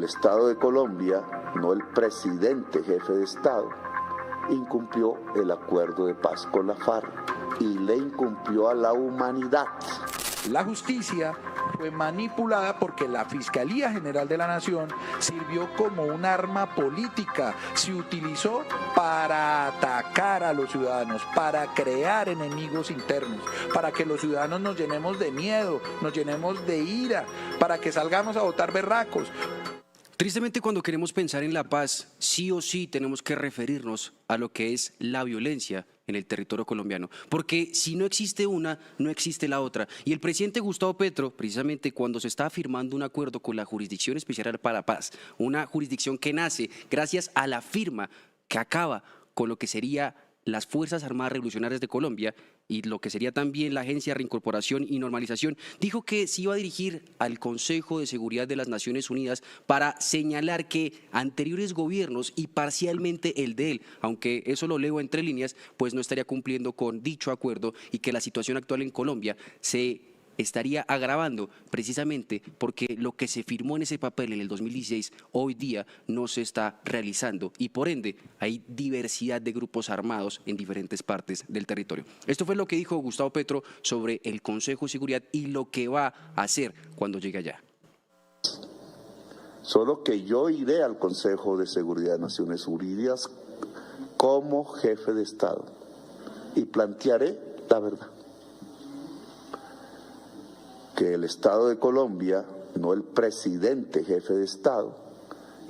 El Estado de Colombia, no el presidente jefe de Estado, incumplió el acuerdo de paz con la FARC y le incumplió a la humanidad. La justicia fue manipulada porque la Fiscalía General de la Nación sirvió como un arma política, se utilizó para atacar a los ciudadanos, para crear enemigos internos, para que los ciudadanos nos llenemos de miedo, nos llenemos de ira, para que salgamos a votar berracos. Tristemente, cuando queremos pensar en la paz, sí o sí tenemos que referirnos a lo que es la violencia en el territorio colombiano, porque si no existe una, no existe la otra. Y el presidente Gustavo Petro, precisamente cuando se está firmando un acuerdo con la Jurisdicción Especial para la Paz, una jurisdicción que nace gracias a la firma que acaba con lo que sería las Fuerzas Armadas Revolucionarias de Colombia y lo que sería también la Agencia de Reincorporación y Normalización, dijo que se iba a dirigir al Consejo de Seguridad de las Naciones Unidas para señalar que anteriores gobiernos y parcialmente el de él, aunque eso lo leo entre líneas, pues no estaría cumpliendo con dicho acuerdo y que la situación actual en Colombia se estaría agravando precisamente porque lo que se firmó en ese papel en el 2016 hoy día no se está realizando y por ende hay diversidad de grupos armados en diferentes partes del territorio. Esto fue lo que dijo Gustavo Petro sobre el Consejo de Seguridad y lo que va a hacer cuando llegue allá. Solo que yo iré al Consejo de Seguridad de Naciones Unidas como jefe de Estado y plantearé la verdad. Que el Estado de Colombia, no el presidente jefe de Estado,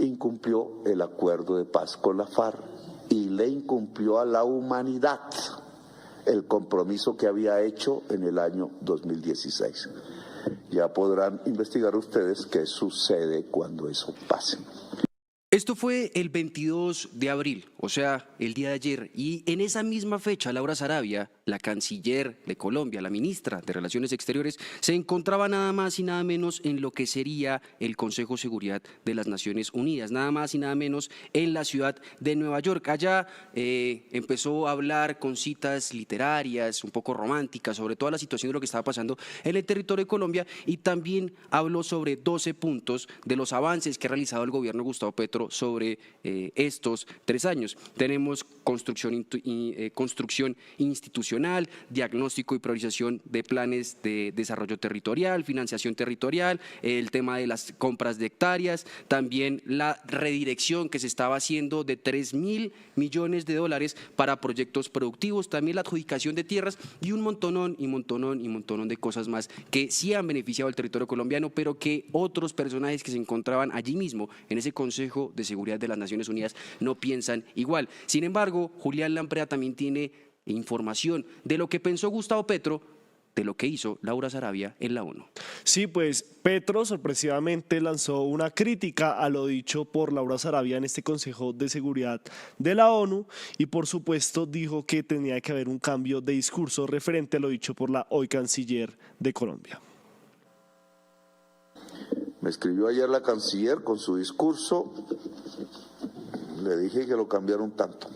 incumplió el acuerdo de paz con la FARC y le incumplió a la humanidad el compromiso que había hecho en el año 2016. Ya podrán investigar ustedes qué sucede cuando eso pase. Esto fue el 22 de abril, o sea, el día de ayer, y en esa misma fecha Laura Sarabia, la canciller de Colombia, la ministra de Relaciones Exteriores, se encontraba nada más y nada menos en lo que sería el Consejo de Seguridad de las Naciones Unidas, nada más y nada menos en la ciudad de Nueva York. Allá empezó a hablar con citas literarias, un poco románticas, sobre toda la situación de lo que estaba pasando en el territorio de Colombia y también habló sobre 12 puntos de los avances que ha realizado el gobierno de Gustavo Petro sobre estos 3 años. Tenemos construcción institucional, diagnóstico y priorización de planes de desarrollo territorial, financiación territorial, el tema de las compras de hectáreas, también la redirección que se estaba haciendo de 3.000 millones de dólares para proyectos productivos, también la adjudicación de tierras y un montonón de cosas más que sí han beneficiado al territorio colombiano, pero que otros personajes que se encontraban allí mismo en ese Consejo de Seguridad de las Naciones Unidas no piensan igual. Sin embargo, Julián Lampreda también tiene información de lo que pensó Gustavo Petro, de lo que hizo Laura Sarabia en la ONU. Sí, pues Petro sorpresivamente lanzó una crítica a lo dicho por Laura Sarabia en este Consejo de Seguridad de la ONU y por supuesto dijo que tenía que haber un cambio de discurso referente a lo dicho por la hoy canciller de Colombia. Me escribió ayer la canciller con su discurso, le dije que lo cambiaron tanto,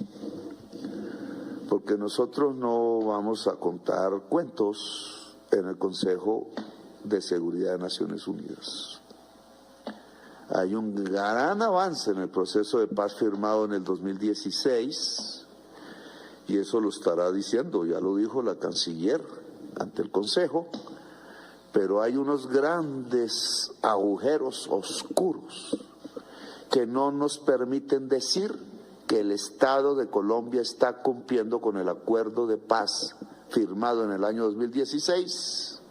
porque nosotros no vamos a contar cuentos en el Consejo de Seguridad de Naciones Unidas. Hay un gran avance en el proceso de paz firmado en el 2016 y eso lo estará diciendo, ya lo dijo la canciller ante el Consejo, pero hay unos grandes agujeros oscuros que no nos permiten decir que el Estado de Colombia está cumpliendo con el acuerdo de paz firmado en el año 2016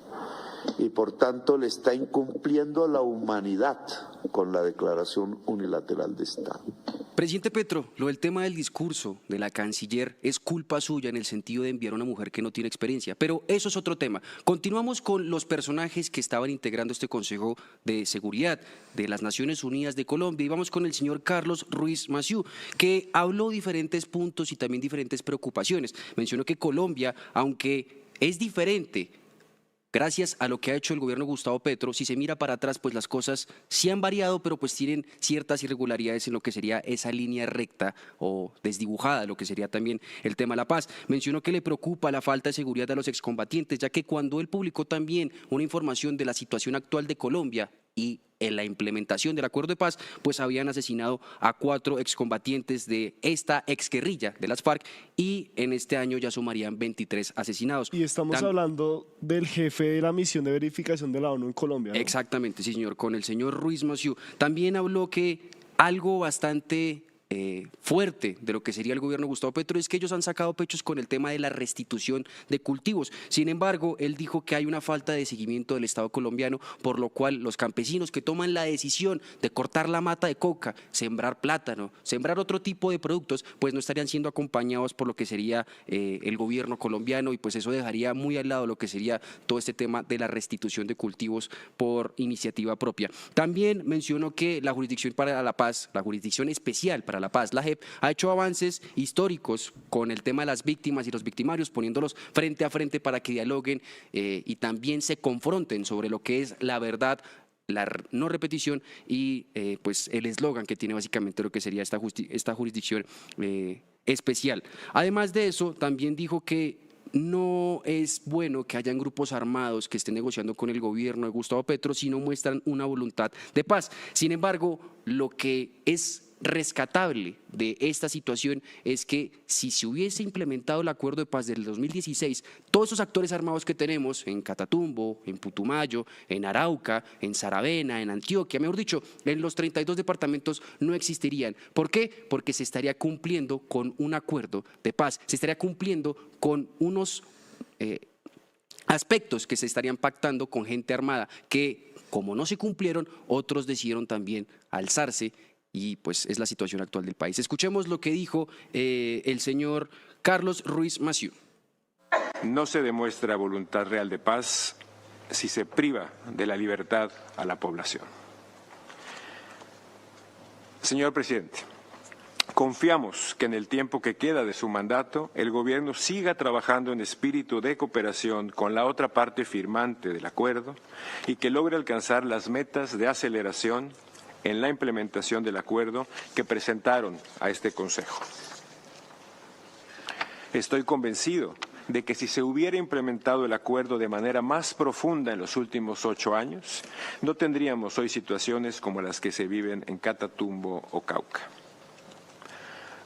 y por tanto le está incumpliendo la humanidad con la declaración unilateral de Estado. Presidente Petro, lo del tema del discurso de la canciller es culpa suya en el sentido de enviar a una mujer que no tiene experiencia, pero eso es otro tema. Continuamos con los personajes que estaban integrando este Consejo de Seguridad de las Naciones Unidas de Colombia y vamos con el señor Carlos Ruiz Massieu, que habló diferentes puntos y también diferentes preocupaciones. Mencionó que Colombia, aunque es diferente, gracias a lo que ha hecho el gobierno de Gustavo Petro, si se mira para atrás, pues las cosas sí han variado, pero pues tienen ciertas irregularidades en lo que sería esa línea recta o desdibujada, lo que sería también el tema de la paz. Mencionó que le preocupa la falta de seguridad a los excombatientes, ya que cuando él publicó también una información de la situación actual de Colombia, y en la implementación del acuerdo de paz, pues habían asesinado a 4 excombatientes de esta exguerrilla de las FARC y en este año ya sumarían 23 asesinados. Y estamos hablando del jefe de la misión de verificación de la ONU en Colombia, ¿no? Exactamente, sí, señor, con el señor Ruiz Massieu. También habló que algo bastante fuerte de lo que sería el gobierno de Gustavo Petro es que ellos han sacado pechos con el tema de la restitución de cultivos. Sin embargo, él dijo que hay una falta de seguimiento del Estado colombiano, por lo cual los campesinos que toman la decisión de cortar la mata de coca, sembrar plátano, sembrar otro tipo de productos, pues no estarían siendo acompañados por lo que sería el gobierno colombiano, y pues eso dejaría muy al lado lo que sería todo este tema de la restitución de cultivos por iniciativa propia. También mencionó que la Jurisdicción para la Paz, la Jurisdicción Especial para la Paz, la JEP, ha hecho avances históricos con el tema de las víctimas y los victimarios, poniéndolos frente a frente para que dialoguen y también se confronten sobre lo que es la verdad, la no repetición y pues el eslogan que tiene básicamente lo que sería esta jurisdicción especial. Además de eso, también dijo que no es bueno que hayan grupos armados que estén negociando con el gobierno de Gustavo Petro si no muestran una voluntad de paz. Sin embargo, lo que es rescatable de esta situación es que si se hubiese implementado el acuerdo de paz del 2016, todos esos actores armados que tenemos en Catatumbo, en Putumayo, en Arauca, en Saravena, en Antioquia, mejor dicho, en los 32 departamentos no existirían. ¿Por qué? Porque se estaría cumpliendo con un acuerdo de paz, se estaría cumpliendo con unos aspectos que se estarían pactando con gente armada que, como no se cumplieron, otros decidieron también alzarse. Y pues es la situación actual del país. Escuchemos lo que dijo el señor Carlos Ruiz Massieu. No se demuestra voluntad real de paz si se priva de la libertad a la población. Señor presidente, confiamos que en el tiempo que queda de su mandato, el gobierno siga trabajando en espíritu de cooperación con la otra parte firmante del acuerdo y que logre alcanzar las metas de aceleración en la implementación del acuerdo que presentaron a este Consejo. Estoy convencido de que si se hubiera implementado el acuerdo de manera más profunda en los últimos 8 años, no tendríamos hoy situaciones como las que se viven en Catatumbo o Cauca.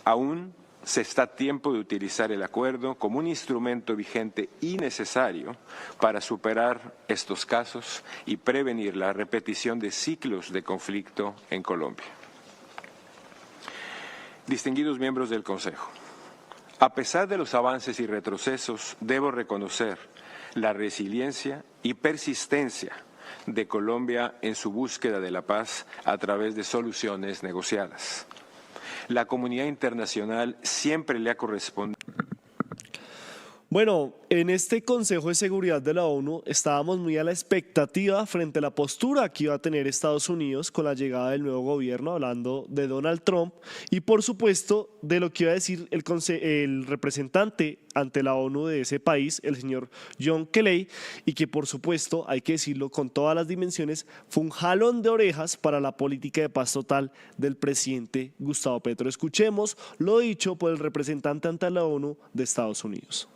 Aún se está a tiempo de utilizar el acuerdo como un instrumento vigente y necesario para superar estos casos y prevenir la repetición de ciclos de conflicto en Colombia. Distinguidos miembros del Consejo, a pesar de los avances y retrocesos, debo reconocer la resiliencia y persistencia de Colombia en su búsqueda de la paz a través de soluciones negociadas. La comunidad internacional siempre le ha correspondido. Bueno, en este Consejo de Seguridad de la ONU estábamos muy a la expectativa frente a la postura que iba a tener Estados Unidos con la llegada del nuevo gobierno, hablando de Donald Trump, y por supuesto de lo que iba a decir el representante ante la ONU de ese país, el señor John Kelly, y que por supuesto, hay que decirlo con todas las dimensiones, fue un jalón de orejas para la política de paz total del presidente Gustavo Petro. Escuchemos lo dicho por el representante ante la ONU de Estados Unidos.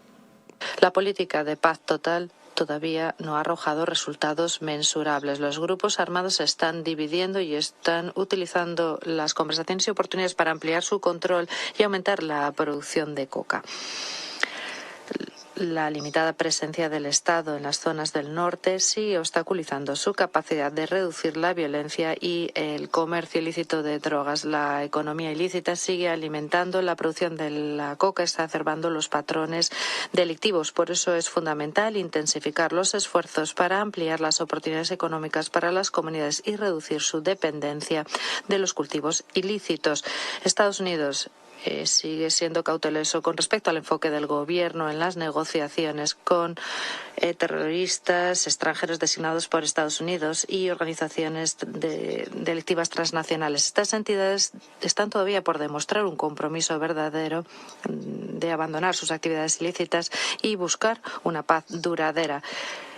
La política de paz total todavía no ha arrojado resultados mensurables. Los grupos armados se están dividiendo y están utilizando las conversaciones y oportunidades para ampliar su control y aumentar la producción de coca. La limitada presencia del Estado en las zonas del norte sigue obstaculizando su capacidad de reducir la violencia y el comercio ilícito de drogas. La economía ilícita sigue alimentando la producción de la coca, exacerbando los patrones delictivos. Por eso es fundamental intensificar los esfuerzos para ampliar las oportunidades económicas para las comunidades y reducir su dependencia de los cultivos ilícitos. Estados Unidos sigue siendo cauteloso con respecto al enfoque del gobierno en las negociaciones con terroristas extranjeros designados por Estados Unidos y organizaciones delictivas transnacionales. Estas entidades están todavía por demostrar un compromiso verdadero de abandonar sus actividades ilícitas y buscar una paz duradera.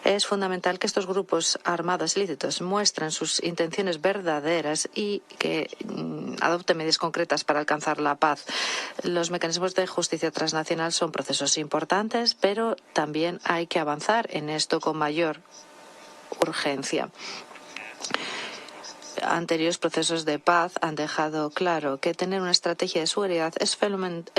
Es fundamental que estos grupos armados ilícitos muestren sus intenciones verdaderas y que adopten medidas concretas para alcanzar la paz. Los mecanismos de justicia transnacional son procesos importantes, pero también hay que avanzar en esto con mayor urgencia. anteriores procesos de paz han dejado claro que tener una estrategia de seguridad es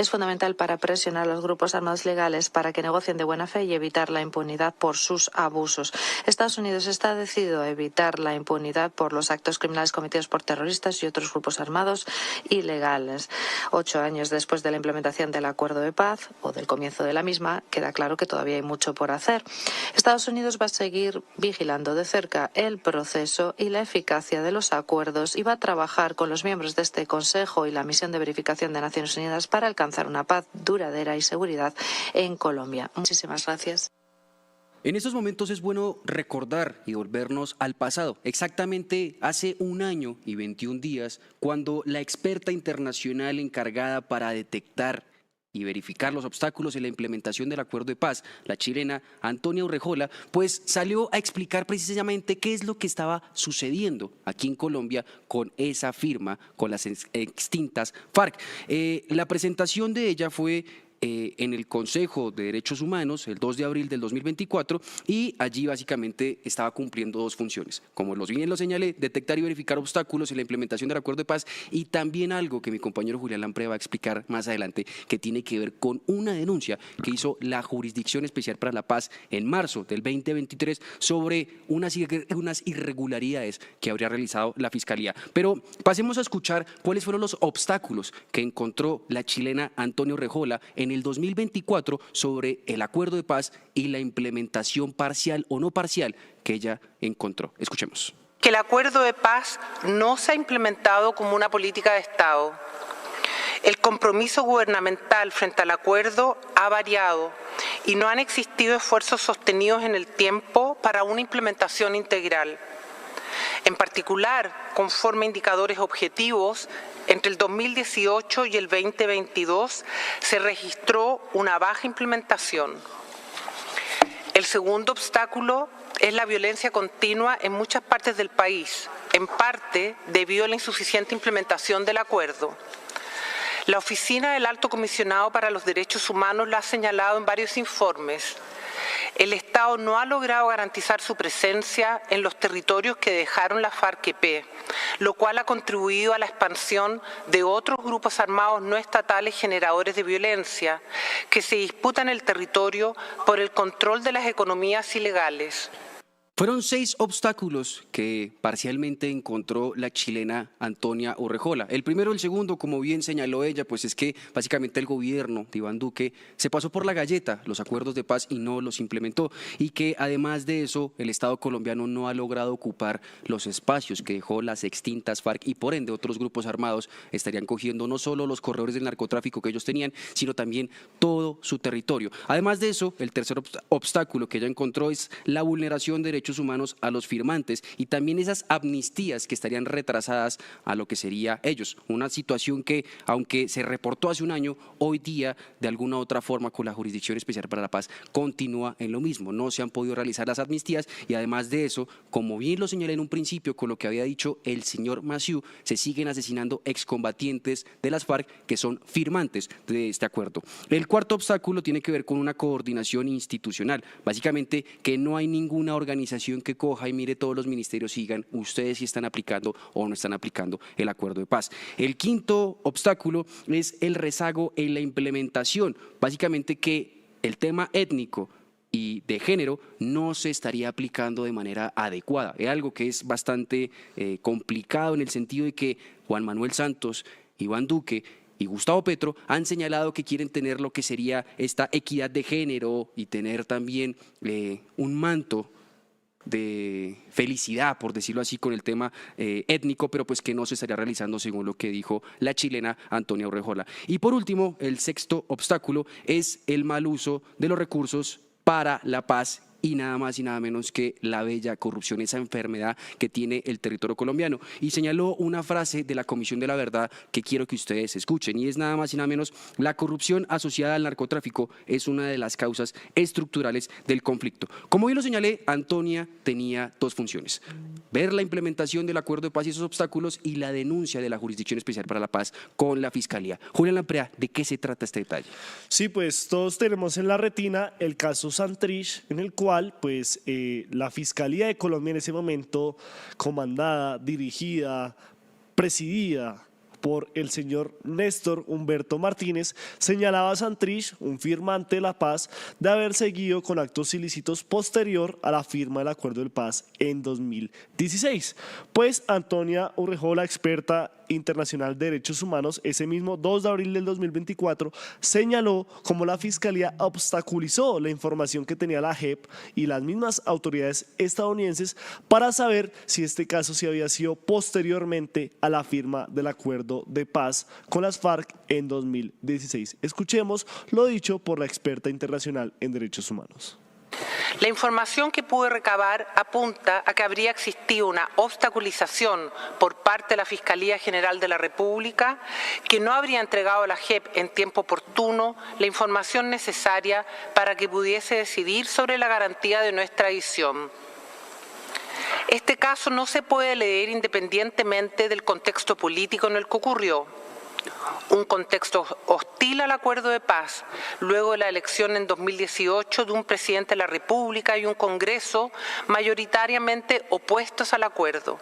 fundamental para presionar a los grupos armados legales para que negocien de buena fe y evitar la impunidad por sus abusos. Estados Unidos está decidido a evitar la impunidad por los actos criminales cometidos por terroristas y otros grupos armados ilegales. 8 años después de la implementación del acuerdo de paz o del comienzo de la misma, queda claro que todavía hay mucho por hacer. Estados Unidos va a seguir vigilando de cerca el proceso y la eficacia de los acuerdos y va a trabajar con los miembros de este Consejo y la misión de verificación de Naciones Unidas para alcanzar una paz duradera y seguridad en Colombia. Muchísimas gracias. En estos momentos es bueno recordar y volvernos al pasado. Exactamente hace 1 año y 21 días, cuando la experta internacional encargada para detectar y verificar los obstáculos en la implementación del acuerdo de paz, la chilena Antonia Urrejola, pues salió a explicar precisamente qué es lo que estaba sucediendo aquí en Colombia con esa firma, con las extintas FARC. La presentación de ella fue en el Consejo de Derechos Humanos el 2 de abril del 2024 y allí básicamente estaba cumpliendo 2 funciones. Como bien lo señalé, detectar y verificar obstáculos en la implementación del acuerdo de paz y también algo que mi compañero Julián Lampreda va a explicar más adelante que tiene que ver con una denuncia que hizo la Jurisdicción Especial para la Paz en marzo del 2023 sobre unas irregularidades que habría realizado la Fiscalía. Pero pasemos a escuchar cuáles fueron los obstáculos que encontró la chilena Antonia Urrejola en el 2024 sobre el acuerdo de paz y la implementación parcial o no parcial que ella encontró. Escuchemos. Que el acuerdo de paz no se ha implementado como una política de Estado. El compromiso gubernamental frente al acuerdo ha variado y no han existido esfuerzos sostenidos en el tiempo para una implementación integral. En particular, conforme a indicadores objetivos, entre el 2018 y el 2022 se registró una baja implementación. El segundo obstáculo es la violencia continua en muchas partes del país, en parte debido a la insuficiente implementación del acuerdo. La Oficina del Alto Comisionado para los Derechos Humanos lo ha señalado en varios informes. El Estado no ha logrado garantizar su presencia en los territorios que dejaron la FARC-EP, lo cual ha contribuido a la expansión de otros grupos armados no estatales generadores de violencia que se disputan el territorio por el control de las economías ilegales. Fueron 6 obstáculos que parcialmente encontró la chilena Antonia Urrejola. El primero y el segundo, como bien señaló ella, pues es que básicamente el gobierno de Iván Duque se pasó por la galleta los acuerdos de paz y no los implementó. Y que además de eso, el Estado colombiano no ha logrado ocupar los espacios que dejó las extintas FARC y por ende otros grupos armados estarían cogiendo no solo los corredores del narcotráfico que ellos tenían, sino también todo su territorio. Además de eso, el tercer obstáculo que ella encontró es la vulneración de derechos humanos a los firmantes y también esas amnistías que estarían retrasadas a lo que sería ellos. Una situación que, aunque se reportó hace 1 año, hoy día, de alguna u otra forma, con la Jurisdicción Especial para la Paz, continúa en lo mismo. No se han podido realizar las amnistías y además de eso, como bien lo señalé en un principio con lo que había dicho el señor Massieu, se siguen asesinando excombatientes de las FARC que son firmantes de este acuerdo. El cuarto obstáculo tiene que ver con una coordinación institucional. Básicamente que no hay ninguna organización que coja y mire todos los ministerios sigan ustedes si están aplicando o no están aplicando el acuerdo de paz. El quinto obstáculo es el rezago en la implementación. Básicamente que el tema étnico y de género no se estaría aplicando de manera adecuada. Es algo que es bastante complicado en el sentido de que Juan Manuel Santos, Iván Duque y Gustavo Petro han señalado que quieren tener lo que sería esta equidad de género y tener también un manto de felicidad, por decirlo así, con el tema étnico, pero pues que no se estaría realizando según lo que dijo la chilena Antonia Urrejola. Y por último, el sexto obstáculo es el mal uso de los recursos para la paz y nada más y nada menos que la bella corrupción, esa enfermedad que tiene el territorio colombiano. Y señaló una frase de la Comisión de la Verdad que quiero que ustedes escuchen, y es nada más y nada menos: la corrupción asociada al narcotráfico es una de las causas estructurales del conflicto. Como bien lo señalé, Antonia tenía 2 funciones: ver la implementación del acuerdo de paz y esos obstáculos y la denuncia de la Jurisdicción Especial para la Paz con la Fiscalía. Julián Lampreda, ¿de qué se trata este detalle? Sí, pues todos tenemos en la retina el caso Santrich, en el cual cual pues la Fiscalía de Colombia en ese momento, comandada, dirigida, presidida por el señor Néstor Humberto Martínez, señalaba a Santrich, un firmante de la paz, de haber seguido con actos ilícitos posterior a la firma del Acuerdo de Paz en 2016. Pues Antonia Urrejola, experta internacional de derechos humanos, ese mismo 2 de abril del 2024, señaló cómo la Fiscalía obstaculizó la información que tenía la JEP y las mismas autoridades estadounidenses para saber si este caso sí había sido posteriormente a la firma del Acuerdo de Paz con las FARC en 2016. Escuchemos lo dicho por la experta internacional en derechos humanos. La información que pude recabar apunta a que habría existido una obstaculización por parte de la Fiscalía General de la República, que no habría entregado a la JEP en tiempo oportuno la información necesaria para que pudiese decidir sobre la garantía de nuestra extradición. Este caso no se puede leer independientemente del contexto político en el que ocurrió. Un contexto hostil al acuerdo de paz, luego de la elección en 2018 de un presidente de la República y un Congreso mayoritariamente opuestos al acuerdo.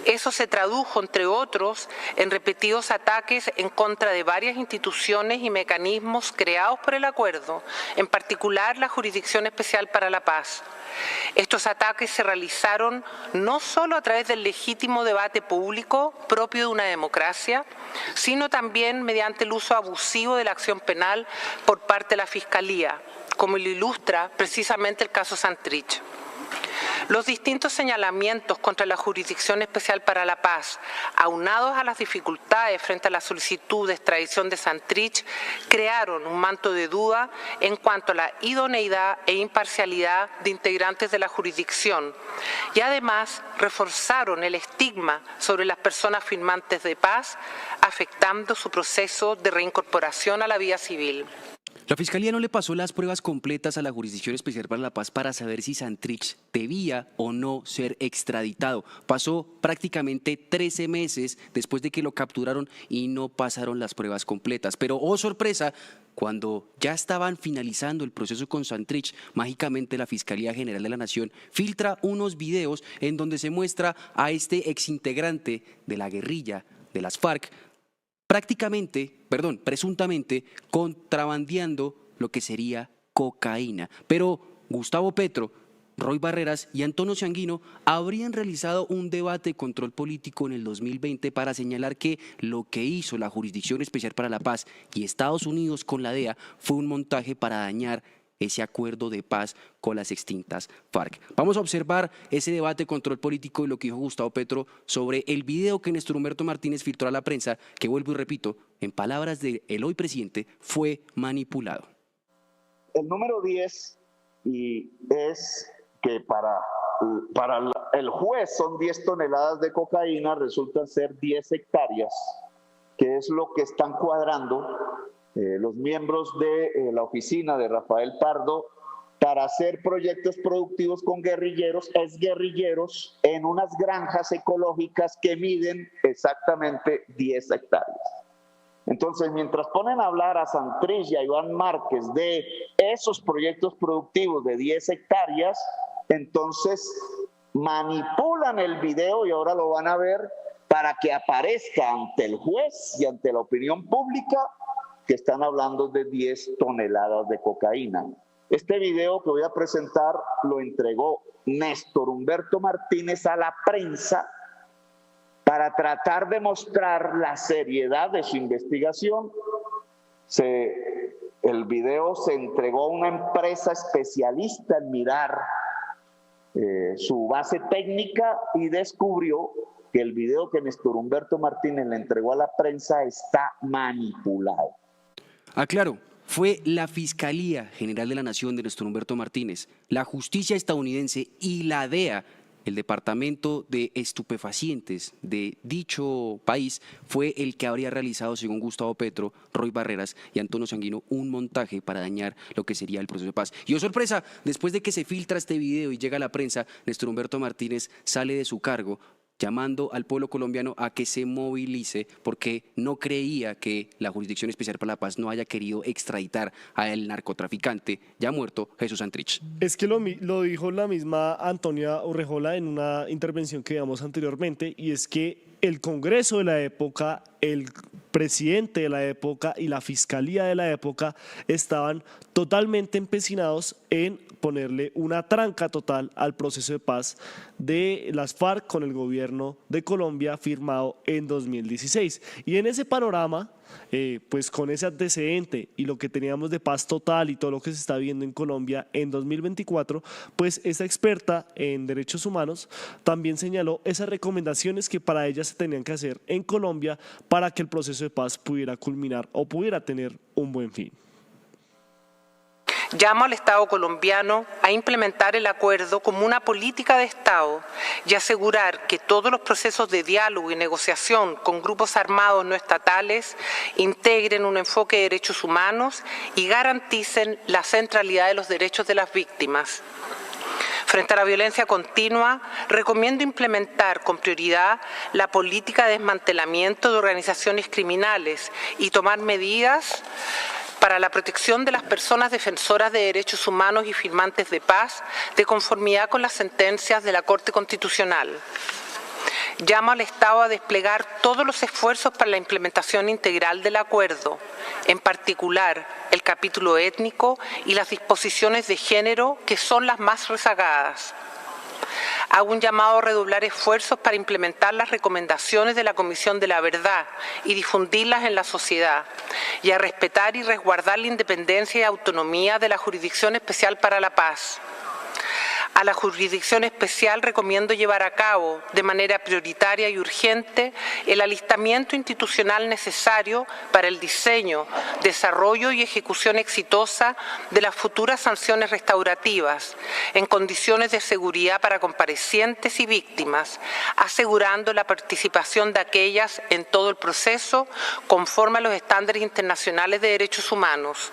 Eso se tradujo, entre otros, en repetidos ataques en contra de varias instituciones y mecanismos creados por el acuerdo, en particular la Jurisdicción Especial para la Paz. Estos ataques se realizaron no solo a través del legítimo debate público propio de una democracia, sino también mediante el uso abusivo de la acción penal por parte de la Fiscalía, como lo ilustra precisamente el caso Santrich. Los distintos señalamientos contra la Jurisdicción Especial para la Paz, aunados a las dificultades frente a la solicitud de extradición de Santrich, crearon un manto de duda en cuanto a la idoneidad e imparcialidad de integrantes de la jurisdicción y además reforzaron el estigma sobre las personas firmantes de paz, afectando su proceso de reincorporación a la vida civil. La Fiscalía no le pasó las pruebas completas a la Jurisdicción Especial para la Paz para saber si Santrich debía o no ser extraditado. Pasó prácticamente 13 meses después de que lo capturaron y no pasaron las pruebas completas. Pero, oh sorpresa, cuando ya estaban finalizando el proceso con Santrich, mágicamente la Fiscalía General de la Nación filtra unos videos en donde se muestra a este exintegrante de la guerrilla de las FARC, presuntamente contrabandeando lo que sería cocaína. Pero Gustavo Petro, Roy Barreras y Antonio Sanguino habrían realizado un debate de control político en el 2020 para señalar que lo que hizo la Jurisdicción Especial para la Paz y Estados Unidos con la DEA fue un montaje para dañar ese acuerdo de paz con las extintas FARC. Vamos a observar ese debate de control político y lo que dijo Gustavo Petro sobre el video que Néstor Humberto Martínez filtró a la prensa, que vuelvo y repito, en palabras del hoy presidente, fue manipulado. El número 10 es que para el juez son 10 toneladas de cocaína, resultan ser 10 hectáreas, que es lo que están cuadrando los miembros de la oficina de Rafael Pardo para hacer proyectos productivos con exguerrilleros en unas granjas ecológicas que miden exactamente 10 hectáreas. Entonces, mientras ponen a hablar a Santrich y a Iván Márquez de esos proyectos productivos de 10 hectáreas, entonces manipulan el video y ahora lo van a ver para que aparezca ante el juez y ante la opinión pública que están hablando de 10 toneladas de cocaína. Este video que voy a presentar lo entregó Néstor Humberto Martínez a la prensa para tratar de mostrar la seriedad de su investigación. El video se entregó a una empresa especialista en mirar su base técnica y descubrió que el video que Néstor Humberto Martínez le entregó a la prensa está manipulado. Aclaro, fue la Fiscalía General de la Nación de Néstor Humberto Martínez, la justicia estadounidense y la DEA, el Departamento de Estupefacientes de dicho país, fue el que habría realizado, según Gustavo Petro, Roy Barreras y Antonio Sanguino, un montaje para dañar lo que sería el proceso de paz. Y oh sorpresa, después de que se filtra este video y llega a la prensa, Néstor Humberto Martínez sale de su cargo llamando al pueblo colombiano a que se movilice porque no creía que la Jurisdicción Especial para la Paz no haya querido extraditar al narcotraficante ya muerto Jesús Santrich. Es que lo dijo la misma Antonia Urrejola en una intervención que veíamos anteriormente, y es que el Congreso de la época, el presidente de la época y la fiscalía de la época estaban totalmente empecinados en ponerle una tranca total al proceso de paz de las FARC con el gobierno de Colombia firmado en 2016. Y en ese panorama, pues con ese antecedente y lo que teníamos de paz total y todo lo que se está viendo en Colombia en 2024, pues esa experta en derechos humanos también señaló esas recomendaciones que para ella se tenían que hacer en Colombia para que el proceso de paz pudiera culminar o pudiera tener un buen fin. Llamo al Estado colombiano a implementar el acuerdo como una política de Estado y asegurar que todos los procesos de diálogo y negociación con grupos armados no estatales integren un enfoque de derechos humanos y garanticen la centralidad de los derechos de las víctimas. Frente a la violencia continua, recomiendo implementar con prioridad la política de desmantelamiento de organizaciones criminales y tomar medidas para la protección de las personas defensoras de derechos humanos y firmantes de paz, de conformidad con las sentencias de la Corte Constitucional. Llamo al Estado a desplegar todos los esfuerzos para la implementación integral del acuerdo, en particular el capítulo étnico y las disposiciones de género, que son las más rezagadas. Hago un llamado a redoblar esfuerzos para implementar las recomendaciones de la Comisión de la Verdad y difundirlas en la sociedad, y a respetar y resguardar la independencia y autonomía de la Jurisdicción Especial para la Paz. A la Jurisdicción Especial recomiendo llevar a cabo de manera prioritaria y urgente el alistamiento institucional necesario para el diseño, desarrollo y ejecución exitosa de las futuras sanciones restaurativas en condiciones de seguridad para comparecientes y víctimas, asegurando la participación de aquellas en todo el proceso conforme a los estándares internacionales de derechos humanos.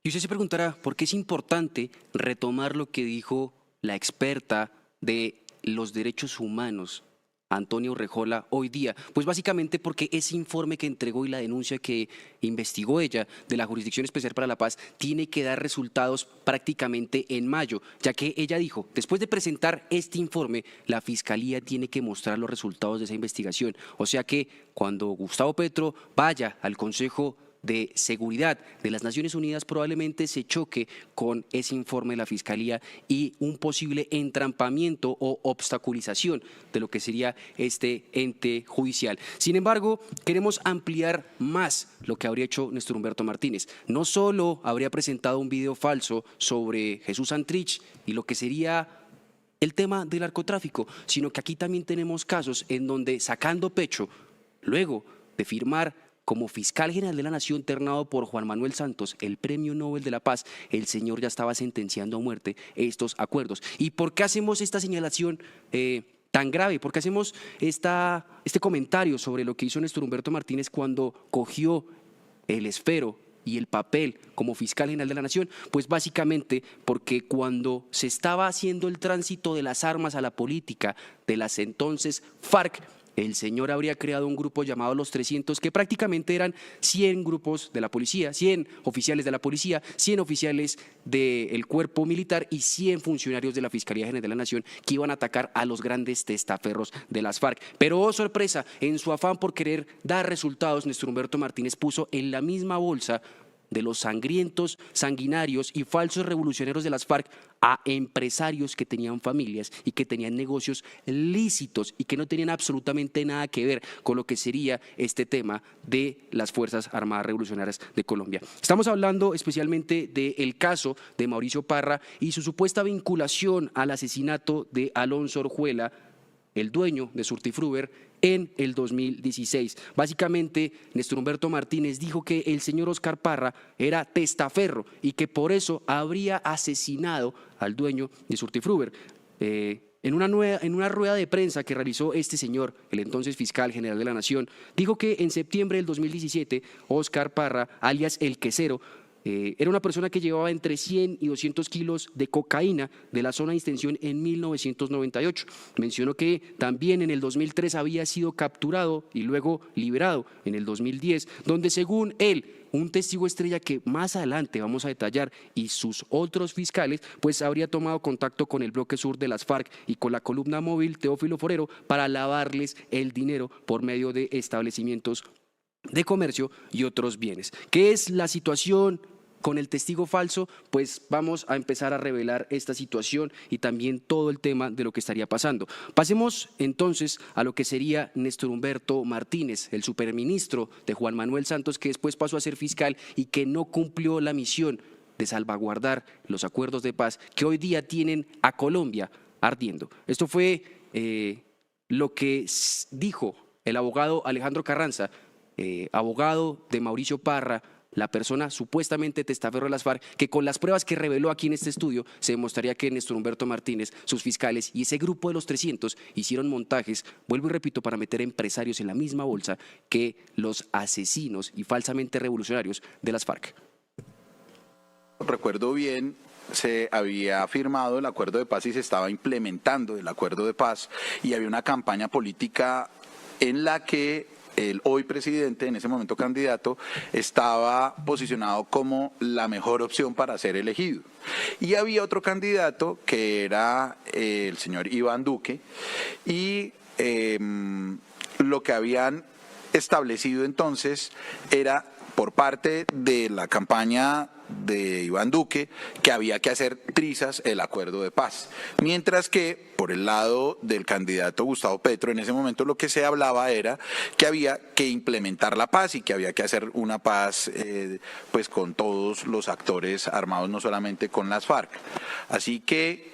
Y usted se preguntará por qué es importante retomar lo que dijo la experta de los derechos humanos, Antonia Urrejola, hoy día. Pues básicamente porque ese informe que entregó y la denuncia que investigó ella de la Jurisdicción Especial para la Paz tiene que dar resultados prácticamente en mayo, ya que ella dijo, después de presentar este informe, la Fiscalía tiene que mostrar los resultados de esa investigación. O sea que cuando Gustavo Petro vaya al Consejo de Seguridad de las Naciones Unidas, probablemente se choque con ese informe de la Fiscalía y un posible entrampamiento o obstaculización de lo que sería este ente judicial. Sin embargo, queremos ampliar más lo que habría hecho Néstor Humberto Martínez. No solo habría presentado un video falso sobre Jesús Santrich y lo que sería el tema del narcotráfico, sino que aquí también tenemos casos en donde, sacando pecho, luego de firmar como fiscal general de la Nación ternado por Juan Manuel Santos, el Premio Nobel de la Paz, el señor ya estaba sentenciando a muerte estos acuerdos. ¿Y por qué hacemos esta señalación tan grave? ¿Por qué hacemos este comentario sobre lo que hizo Néstor Humberto Martínez cuando cogió el esfero y el papel como fiscal general de la Nación? Pues básicamente porque cuando se estaba haciendo el tránsito de las armas a la política de las entonces FARC, el señor habría creado un grupo llamado Los 300, que prácticamente eran 100 grupos de la policía, 100 oficiales de la policía, 100 oficiales del cuerpo militar y 100 funcionarios de la Fiscalía General de la Nación que iban a atacar a los grandes testaferros de las FARC. Pero, oh sorpresa, en su afán por querer dar resultados, Néstor Humberto Martínez puso en la misma bolsa de los sangrientos, sanguinarios y falsos revolucionarios de las FARC a empresarios que tenían familias y que tenían negocios lícitos y que no tenían absolutamente nada que ver con lo que sería este tema de las Fuerzas Armadas Revolucionarias de Colombia. Estamos hablando especialmente del caso de Mauricio Parra y su supuesta vinculación al asesinato de Alonso Orjuela, el dueño de Surtifruber, en el 2016. Básicamente, Néstor Humberto Martínez dijo que el señor Oscar Parra era testaferro y que por eso habría asesinado al dueño de Surtifruber. En una rueda de prensa que realizó este señor, el entonces fiscal general de la Nación, dijo que en septiembre del 2017, Oscar Parra, alias El Quesero, Era una persona que llevaba entre 100 y 200 kilos de cocaína de la zona de Extensión en 1998. Mencionó que también en el 2003 había sido capturado y luego liberado en el 2010, donde según él, un testigo estrella que más adelante vamos a detallar y sus otros fiscales, pues habría tomado contacto con el bloque sur de las FARC y con la columna móvil Teófilo Forero para lavarles el dinero por medio de establecimientos de comercio y otros bienes. ¿Qué es la situación con el testigo falso? Pues vamos a empezar a revelar esta situación y también todo el tema de lo que estaría pasando. Pasemos entonces a lo que sería Néstor Humberto Martínez, el superministro de Juan Manuel Santos, que después pasó a ser fiscal y que no cumplió la misión de salvaguardar los acuerdos de paz que hoy día tienen a Colombia ardiendo. Esto fue lo que dijo el abogado Alejandro Carranza, abogado de Mauricio Parra, la persona supuestamente testaferro de las FARC, que con las pruebas que reveló aquí en este estudio se demostraría que Néstor Humberto Martínez, sus fiscales y ese grupo de los 300 hicieron montajes, vuelvo y repito, para meter empresarios en la misma bolsa que los asesinos y falsamente revolucionarios de las FARC. Recuerdo bien, se había firmado el acuerdo de paz y se estaba implementando el acuerdo de paz y había una campaña política en la que el hoy presidente, en ese momento candidato, estaba posicionado como la mejor opción para ser elegido. Y había otro candidato que era el señor Iván Duque y lo que habían establecido entonces era por parte de la campaña de Iván Duque que había que hacer trizas el acuerdo de paz, mientras que por el lado del candidato Gustavo Petro en ese momento lo que se hablaba era que había que implementar la paz y que había que hacer una paz pues con todos los actores armados, no solamente con las FARC. Así que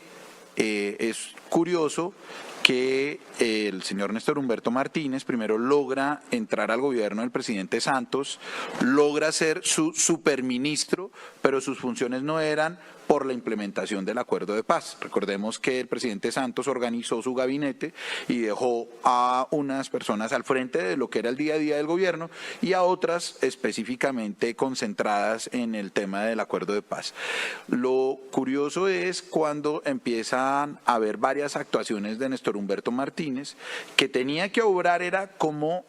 es curioso que el señor Néstor Humberto Martínez primero logra entrar al gobierno del presidente Santos, logra ser su superministro, pero sus funciones no eran por la implementación del acuerdo de paz. Recordemos que el presidente Santos organizó su gabinete y dejó a unas personas al frente de lo que era el día a día del gobierno y a otras específicamente concentradas en el tema del acuerdo de paz. Lo curioso es cuando empiezan a haber varias actuaciones de Néstor Humberto Martínez, que tenía que obrar era como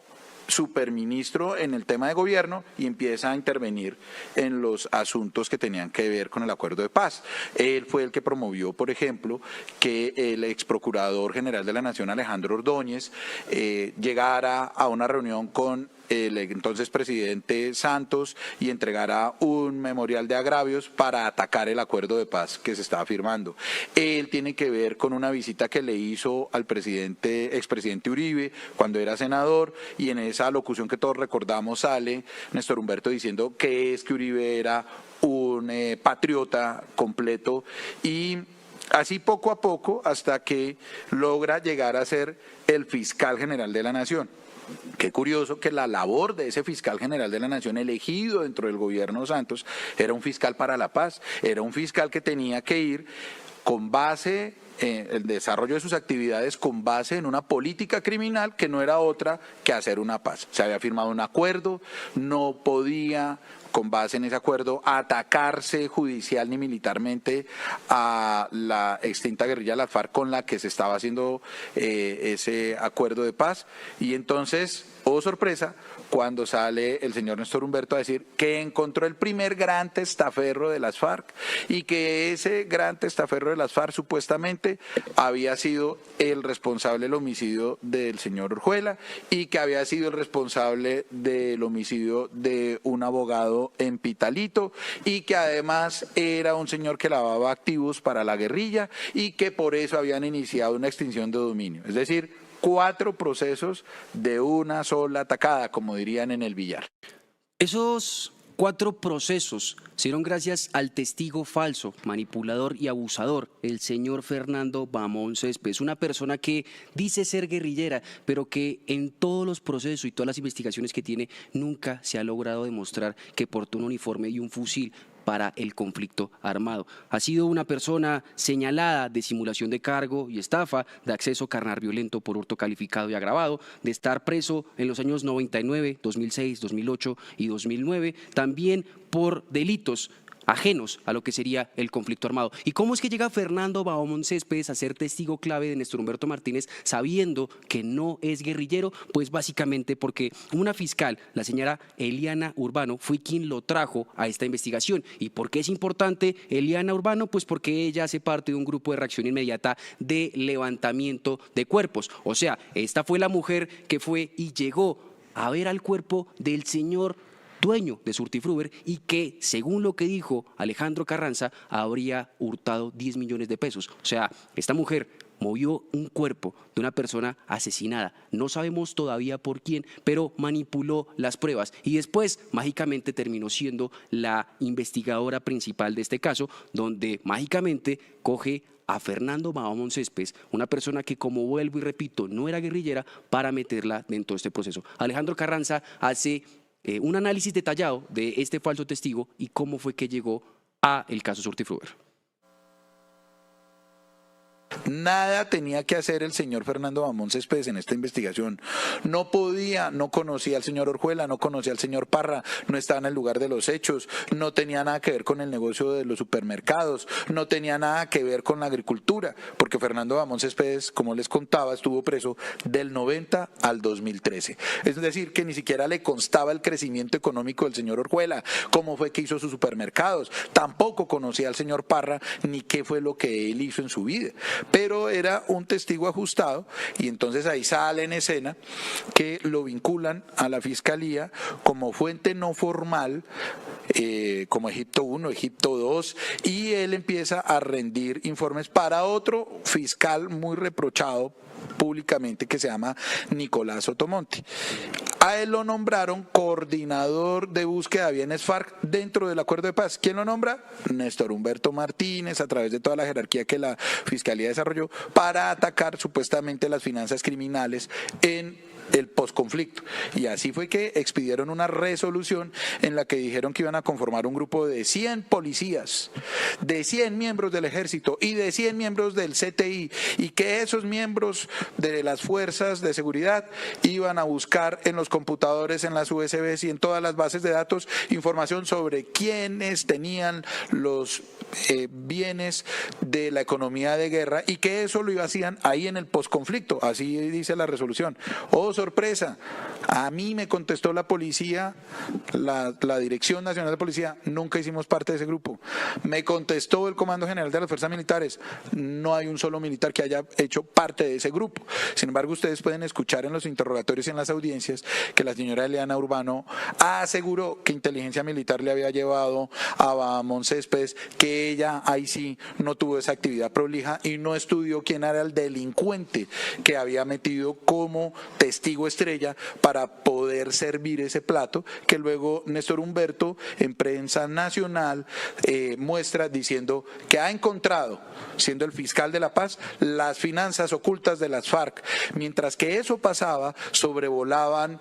superministro en el tema de gobierno y empieza a intervenir en los asuntos que tenían que ver con el acuerdo de paz. Él fue el que promovió, por ejemplo, que el ex procurador general de la Nación, Alejandro Ordóñez, llegara a una reunión con el entonces presidente Santos y entregara un memorial de agravios para atacar el acuerdo de paz que se estaba firmando. Él tiene que ver con una visita que le hizo al expresidente Uribe cuando era senador, y en esa locución que todos recordamos sale Néstor Humberto diciendo que es que Uribe era un patriota completo, y así poco a poco hasta que logra llegar a ser el fiscal general de la Nación. Qué curioso que la labor de ese fiscal general de la Nación elegido dentro del gobierno Santos era un fiscal para la paz, era un fiscal que tenía que ir con base en el desarrollo de sus actividades con base en una política criminal que no era otra que hacer una paz. Se había firmado un acuerdo, no podía con base en ese acuerdo atacarse judicial ni militarmente a la extinta guerrilla de las FARC con la que se estaba haciendo ese acuerdo de paz. Y entonces, oh sorpresa, cuando sale el señor Néstor Humberto a decir que encontró el primer gran testaferro de las FARC y que ese gran testaferro de las FARC supuestamente había sido el responsable del homicidio del señor Orjuela y que había sido el responsable del homicidio de un abogado en Pitalito y que además era un señor que lavaba activos para la guerrilla y que por eso habían iniciado una extinción de dominio. Es decir, 4 procesos de una sola tacada, como dirían en el billar. Esos 4 procesos se dieron gracias al testigo falso, manipulador y abusador, el señor Fernando Bamón Céspedes, una persona que dice ser guerrillera, pero que en todos los procesos y todas las investigaciones que tiene nunca se ha logrado demostrar que portó un uniforme y un fusil para el conflicto armado. Ha sido una persona señalada de simulación de cargo y estafa, de acceso carnal violento por hurto calificado y agravado, de estar preso en los años 99, 2006, 2008 y 2009, también por delitos ajenos a lo que sería el conflicto armado. ¿Y cómo es que llega Fernando Bahamonde Céspedes a ser testigo clave de Néstor Humberto Martínez sabiendo que no es guerrillero? Pues básicamente porque una fiscal, la señora Eliana Urbano, fue quien lo trajo a esta investigación. ¿Y por qué es importante Eliana Urbano? Pues porque ella hace parte de un grupo de reacción inmediata de levantamiento de cuerpos. O sea, esta fue la mujer que fue y llegó a ver al cuerpo del señor dueño de Surtifruber y que, según lo que dijo Alejandro Carranza, habría hurtado 10 millones de pesos. O sea, esta mujer movió un cuerpo de una persona asesinada. No sabemos todavía por quién, pero manipuló las pruebas y después mágicamente terminó siendo la investigadora principal de este caso, donde mágicamente coge a Fernando Bahamonde Céspedes, una persona que, como vuelvo y repito, no era guerrillera, para meterla dentro de este proceso. Alejandro Carranza hace un análisis detallado de este falso testigo y cómo fue que llegó a el caso Surtifruber. Nada tenía que hacer el señor Fernando Bahamonde Céspedes en esta investigación. No podía, no conocía al señor Orjuela, no conocía al señor Parra, no estaba en el lugar de los hechos, no tenía nada que ver con el negocio de los supermercados, no tenía nada que ver con la agricultura, porque Fernando Bahamonde Céspedes, como les contaba, estuvo preso del 90 al 2013. Es decir, que ni siquiera le constaba el crecimiento económico del señor Orjuela, cómo fue que hizo sus supermercados, tampoco conocía al señor Parra ni qué fue lo que él hizo en su vida. Pero era un testigo ajustado y entonces ahí sale en escena que lo vinculan a la fiscalía como fuente no formal, como Egipto 1, Egipto 2, y él empieza a rendir informes para otro fiscal muy reprochado públicamente que se llama Nicolás Sotomonte. A él lo nombraron coordinador de búsqueda de bienes FARC dentro del acuerdo de paz. ¿Quién lo nombra? Néstor Humberto Martínez, a través de toda la jerarquía que la Fiscalía desarrolló para atacar supuestamente las finanzas criminales en el posconflicto. Y así fue que expidieron una resolución en la que dijeron que iban a conformar un grupo de 100 policías, de 100 miembros del ejército y de 100 miembros del CTI, y que esos miembros de las fuerzas de seguridad iban a buscar en los computadores, en las USBs y en todas las bases de datos información sobre quiénes tenían los bienes de la economía de guerra, y que eso lo hacían ahí en el posconflicto. Así dice la resolución. Oh, sorpresa, a mí me contestó la policía, la Dirección Nacional de Policía: nunca hicimos parte de ese grupo. Me contestó el Comando General de las Fuerzas Militares: no hay un solo militar que haya hecho parte de ese grupo. Sin embargo, ustedes pueden escuchar en los interrogatorios y en las audiencias que la señora Eliana Urbano aseguró que inteligencia militar le había llevado a Bahamonde Céspedes, que ella ahí sí no tuvo esa actividad prolija y no estudió quién era el delincuente que había metido como testigo estrella para poder servir ese plato, que luego Néstor Humberto en prensa nacional muestra diciendo que ha encontrado, siendo el fiscal de la paz, las finanzas ocultas de las FARC. Mientras que eso pasaba, sobrevolaban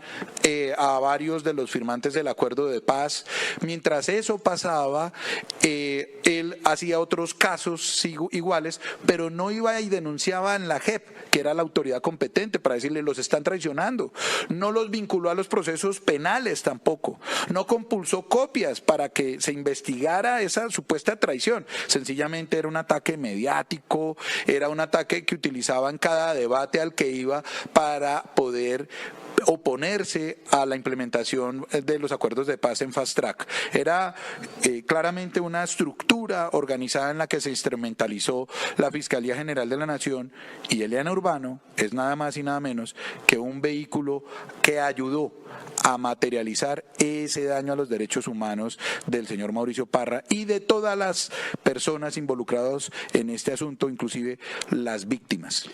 a varios de los firmantes del acuerdo de paz. Mientras eso pasaba, él hacía otros casos iguales, pero no iba y denunciaba en la JEP, que era la autoridad competente, para decirle: los están traicionando. No los vinculó a los procesos penales tampoco. No compulsó copias para que se investigara esa supuesta traición. Sencillamente era un ataque mediático, era un ataque que utilizaba en cada debate al que iba para poder oponerse a la implementación de los acuerdos de paz en fast track. Era claramente una estructura organizada en la que se instrumentalizó la Fiscalía General de la Nación, y Eliana Urbano es nada más y nada menos que un vehículo que ayudó a materializar ese daño a los derechos humanos del señor Mauricio Parra y de todas las personas involucradas en este asunto, inclusive las víctimas.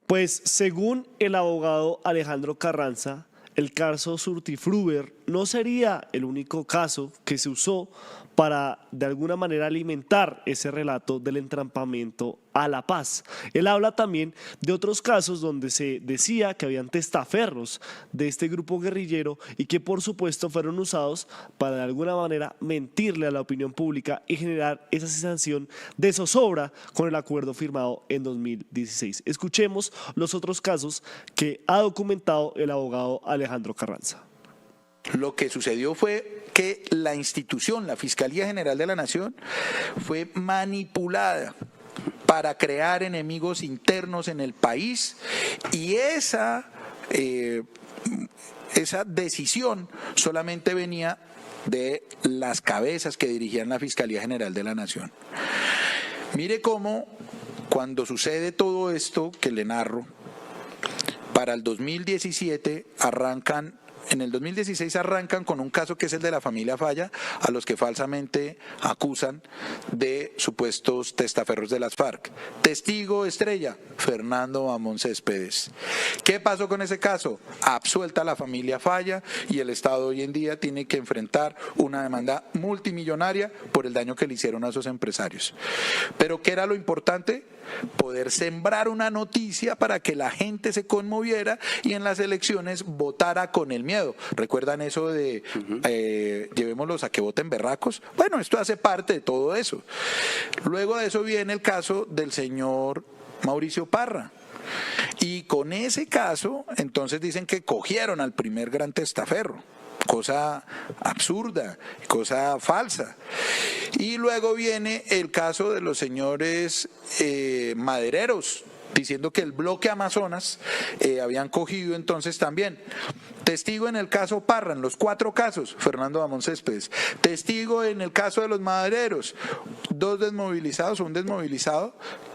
Pues según el abogado Alejandro Carranza, el caso Surtifruber no sería el único caso que se usó para de alguna manera alimentar ese relato del entrampamiento a la paz. Él habla también de otros casos donde se decía que habían testaferros de este grupo guerrillero y que por supuesto fueron usados para de alguna manera mentirle a la opinión pública y generar esa sensación de zozobra con el acuerdo firmado en 2016. Escuchemos los otros casos que ha documentado el abogado Alejandro Carranza. Lo que sucedió fue que la institución, la Fiscalía General de la Nación, fue manipulada para crear enemigos internos en el país, y esa decisión solamente venía de las cabezas que dirigían la Fiscalía General de la Nación. Mire cómo cuando sucede todo esto que le narro, para el 2017 en el 2016 arrancan con un caso que es el de la familia Falla, a los que falsamente acusan de supuestos testaferros de las FARC. Testigo estrella, Fernando Bamón Céspedes. ¿Qué pasó con ese caso? Absuelta la familia Falla y el Estado hoy en día tiene que enfrentar una demanda multimillonaria por el daño que le hicieron a esos empresarios. ¿Pero qué era lo importante? Poder sembrar una noticia para que la gente se conmoviera y en las elecciones votara con el miedo. ¿Recuerdan eso de llevémoslos a que voten berracos? Bueno, esto hace parte de todo eso. Luego de eso viene el caso del señor Mauricio Parra. Y con ese caso, entonces dicen que cogieron al primer gran testaferro. Cosa absurda, cosa falsa. Y luego viene el caso de los señores madereros, diciendo que el bloque Amazonas habían cogido entonces también. Testigo en el caso Parra, en los 4 casos, Fernando Bamón Céspedes. Testigo en el caso de los madereros, 2 desmovilizados o un desmovilizado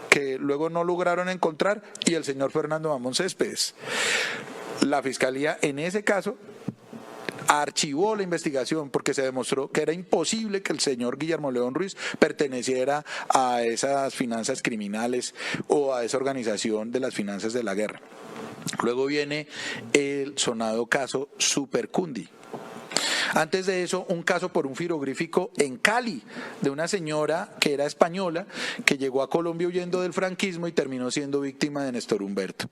que luego no lograron encontrar, y el señor Fernando Bamón Céspedes. La Fiscalía en ese caso archivó la investigación porque se demostró que era imposible que el señor Guillermo León Ruiz perteneciera a esas finanzas criminales o a esa organización de las finanzas de la guerra. Luego viene el sonado caso Supercundi. Antes de eso, un caso por un frigorífico en Cali, de una señora que era española, que llegó a Colombia huyendo del franquismo y terminó siendo víctima de Néstor Humberto.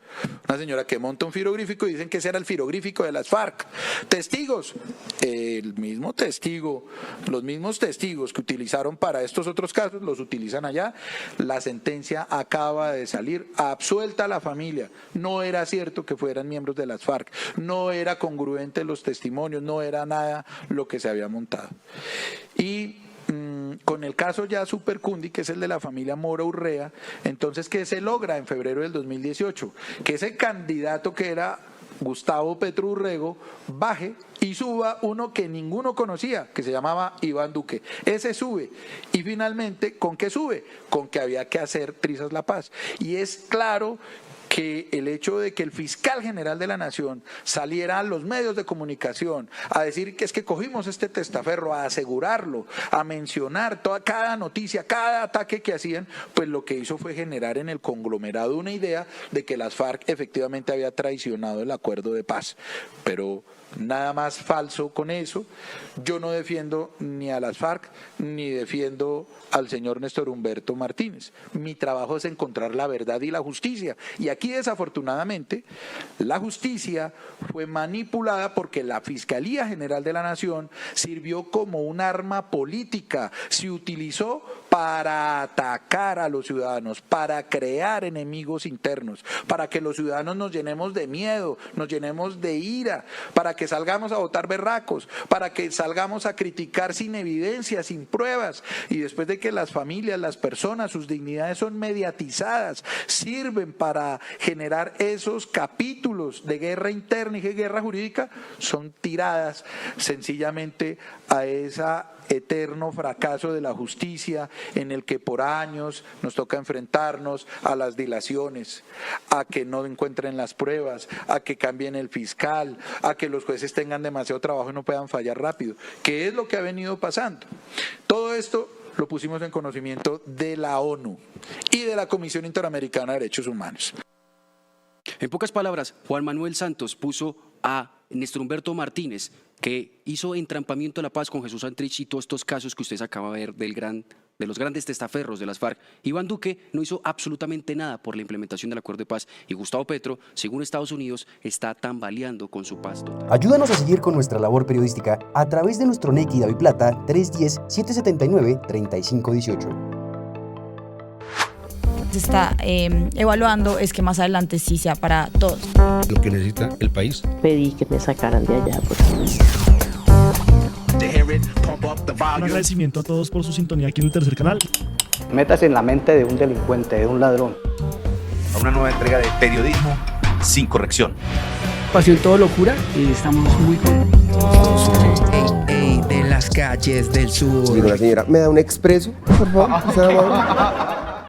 Una señora que monta un frigorífico y dicen que ese era el frigorífico de las FARC. Testigos, el mismo testigo, los mismos testigos que utilizaron para estos otros casos, los utilizan allá. La sentencia acaba de salir, absuelta a la familia. No era cierto que fueran miembros de las FARC, no era congruente los testimonios, no era nada lo que se había montado. Y con el caso ya Supercundi, que es el de la familia Mora Urrea, entonces, ¿qué se logra en febrero del 2018? Que ese candidato que era Gustavo Petro Urrego baje y suba uno que ninguno conocía, que se llamaba Iván Duque. Ese sube. Y finalmente, ¿con qué sube? Con que había que hacer Trizas La Paz. Y es claro que el hecho de que el fiscal general de la Nación saliera a los medios de comunicación a decir que es que cogimos este testaferro, a asegurarlo, a mencionar cada noticia, cada ataque que hacían, pues lo que hizo fue generar en el conglomerado una idea de que las FARC efectivamente había traicionado el acuerdo de paz. Pero nada más falso con eso. Yo no defiendo ni a las FARC ni defiendo al señor Néstor Humberto Martínez. Mi trabajo es encontrar la verdad y la justicia. Y aquí, desafortunadamente, la justicia fue manipulada porque la Fiscalía General de la Nación sirvió como un arma política. Se utilizó para atacar a los ciudadanos, para crear enemigos internos, para que los ciudadanos nos llenemos de miedo, nos llenemos de ira, para que salgamos a votar berracos, para que salgamos a criticar sin evidencia, sin pruebas, y después de que las familias, las personas, sus dignidades son mediatizadas, sirven para generar esos capítulos de guerra interna y de guerra jurídica, son tiradas sencillamente a ese eterno fracaso de la justicia en el que por años nos toca enfrentarnos a las dilaciones, a que no encuentren las pruebas, a que cambien el fiscal, a que los jueces tengan demasiado trabajo y no puedan fallar rápido, que es lo que ha venido pasando. Todo esto lo pusimos en conocimiento de la ONU y de la Comisión Interamericana de Derechos Humanos. En pocas palabras, Juan Manuel Santos puso a Néstor Humberto Martínez, que hizo entrampamiento a la paz con Jesús Santrich y todos estos casos que ustedes acaban de ver de los grandes testaferros de las FARC. Iván Duque no hizo absolutamente nada por la implementación del acuerdo de paz y Gustavo Petro, según Estados Unidos, está tambaleando con su paz total. Ayúdanos a seguir con nuestra labor periodística a través de nuestro NEC y DaviPlata 310-779-3518. Se está evaluando es que más adelante sí sea para todos. Lo que necesita el país. Pedí que me sacaran de allá. Un agradecimiento a todos por su sintonía aquí en el tercer canal. Métase en la mente de un delincuente, de un ladrón. A una nueva entrega de periodismo sin corrección. Pasión todo locura y estamos muy contentos. De las calles del sur. Digo, la señora, ¿me da un expreso, por favor?